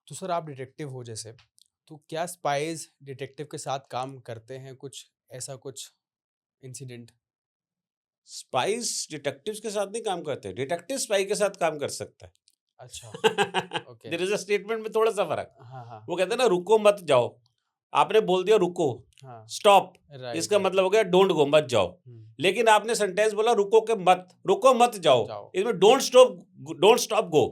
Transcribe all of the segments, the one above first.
तो सर आप डिटेक्टिव हो जैसे, तो क्या स्पाइज़ डिटेक्टिव के साथ काम करते हैं? कुछ ऐसा कुछ इंसिडेंट? स्पाइस डिटेक्टिव्स के साथ नहीं काम करते, डिटेक्टिव स्पाई के साथ काम कर सकता है। अच्छा, okay. There is a statement में थोड़ा-सा फ़र्क। हाँ, हाँ। वो कहते हैं ना रुको मत जाओ। आपने बोल दिया रुको, हाँ, स्टॉप, राइट, इसका राइट। मतलब हो गया डोंट गो मत जाओ। हुँ, लेकिन आपने सेंटेंस बोला रुको मत मत जाओ। जाओ। इसमें डोंट स्टॉप गो।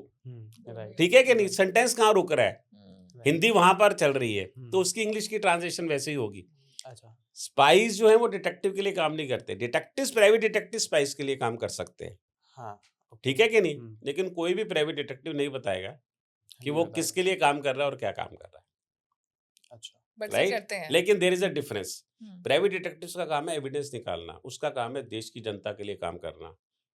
राइट, ठीक है कि नहीं? राइट, सेंटेंस कहाँ रुक रहा है? राइट। हिंदी वहाँ पर चल रही है, तो हुँ, उसकी इंग्लिश की ट्रांसलेशन वैसे ही होगी। अच्छा, स्पाइस जो हैं वो डिटेक्टिव के लिए काम नहीं करते। डिटेक्टिव्स प्राइवेट डिटेक्टिव स्पाइस के लिए काम कर सकते हैं। हाँ, ओके। ठीक है कि नहीं? हुँ, लेकिन कोई भी प्राइवेट डिटेक्टिव नहीं बताएगा कि नहीं वो बताएगा। किसके लिए काम कर रहा है और क्या काम कर रहा अच्छा, बट है, सर राइट? करते हैं। लेकिन देयर इज़ अ डिफरेंस। हुँ, प्राइवेट डिटेक्टिव्स का काम है एविडेंस निकालना, उसका काम है देश की जनता के लिए काम करना,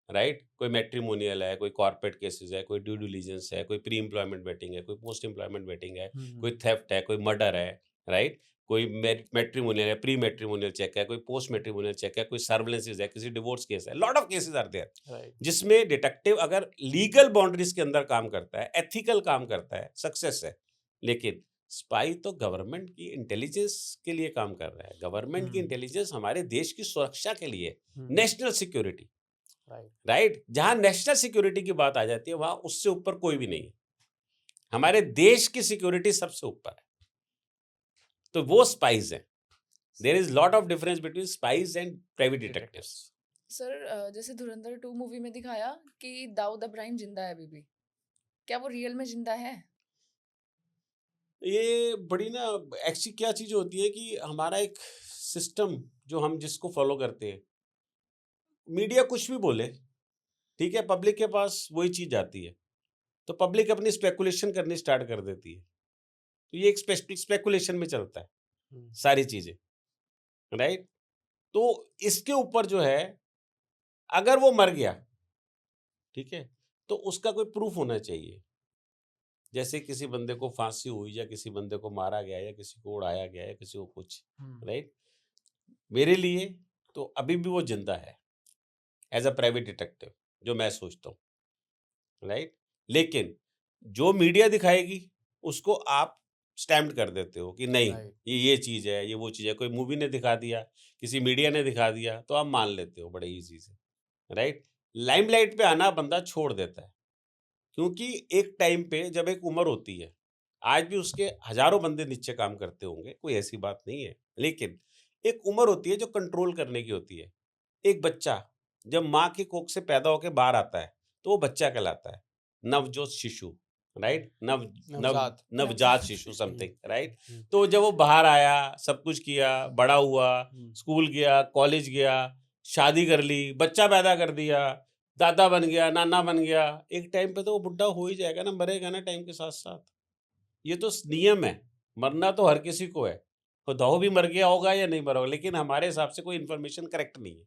राइट? कोई मैट्रिमोनियल है, कोई कॉर्पोरेट केसेस है, कोई ड्यू डिलिजेंस है, कोई प्री एम्प्लॉयमेंट वेटिंग है, कोई पोस्ट एम्प्लॉयमेंट वेटिंग है, हुँ, हुँ, कोई थेफ्ट है, कोई मर्डर है, राइट? कोई मैट्रिमोनियल है, प्री मैट्रिमोनियल चेक है, कोई पोस्ट मैट्रिमोनियल चेक है, कोई सर्विलेंसेस है, किसी डिवोर्स केस है, lot of cases are there. Right, जिसमें डिटेक्टिव अगर लीगल बाउंड्रीज के अंदर काम करता है, एथिकल काम करता है, सक्सेस है। लेकिन स्पाई तो गवर्नमेंट की इंटेलिजेंस के लिए काम कर रहा है। गवर्नमेंट की हुँ, इंटेलिजेंस हमारे देश की सुरक्षा के लिए, हुँ, नेशनल सिक्योरिटी, राइट, राइट? जहां नेशनल सिक्योरिटी की बात आ जाती है वहां उससे ऊपर कोई भी नहीं है। हमारे देश की सिक्योरिटी सबसे ऊपर है, तो वो स्पाइज है। There is lot of difference between spies and private detectives. Detectives. Sir जैसे धुरंधर 2 मूवी में दिखाया कि दाऊद इब्राहिम जिंदा है अभी भी। क्या वो रियल में जिंदा है? ये बड़ी ना एक्चुअली क्या चीज होती है कि हमारा एक सिस्टम जो हम जिसको फॉलो करते हैं, मीडिया कुछ भी बोले, ठीक है, पब्लिक के पास वही चीज आती है, तो पब्लिक अपनी स्पेकुलेशन करनी स्टार्ट कर देती है। तो ये एक स्पेकुलेशन में चलता है हुँ, सारी चीजें, राइट? तो इसके ऊपर जो है, अगर वो मर गया, ठीक है, तो उसका कोई प्रूफ होना चाहिए। जैसे किसी बंदे को फांसी हुई या किसी बंदे को मारा गया या किसी को उड़ाया गया या किसी को कुछ, हुँ, राइट? मेरे लिए तो अभी भी वो जिंदा है, एज अ प्राइवेट डिटेक्टिव, जो मैं सोचता हूँ, राइट? लेकिन जो मीडिया दिखाएगी उसको आप स्टैम्प्ड कर देते हो कि नहीं, राइट, ये चीज़ है, ये वो चीज़ है। कोई मूवी ने दिखा दिया, किसी मीडिया ने दिखा दिया, तो आप मान लेते हो बड़े ईज़ी से, राइट? लाइमलाइट पे आना बंदा छोड़ देता है, क्योंकि एक टाइम पे जब एक उम्र होती है, आज भी उसके हज़ारों बंदे नीचे काम करते होंगे, कोई ऐसी बात नहीं है। लेकिन एक उम्र होती है जो कंट्रोल करने की होती है। एक बच्चा जब माँ की कोख से पैदा होके बाहर आता है, तो वो बच्चा कहलाता है। नवजोत शिशु, राइट? नवज़ात। नवजात नवजात। शिशु हुँ, समथिंग, राइट? हुँ, तो जब वो बाहर आया, सब कुछ किया, बड़ा हुआ, हुँ, स्कूल गया, कॉलेज गया, शादी कर ली, बच्चा पैदा कर दिया, दादा बन गया, नाना बन गया, एक टाइम पे तो वो बुड्ढा हो ही जाएगा ना, मरेगा ना टाइम के साथ-साथ। ये तो नियम है, मरना तो हर किसी को है। खुदाहो भी मर गया होगा या नहीं मरा होगा, लेकिन हमारे हिसाब से कोई इन्फॉर्मेशन करेक्ट नहीं है।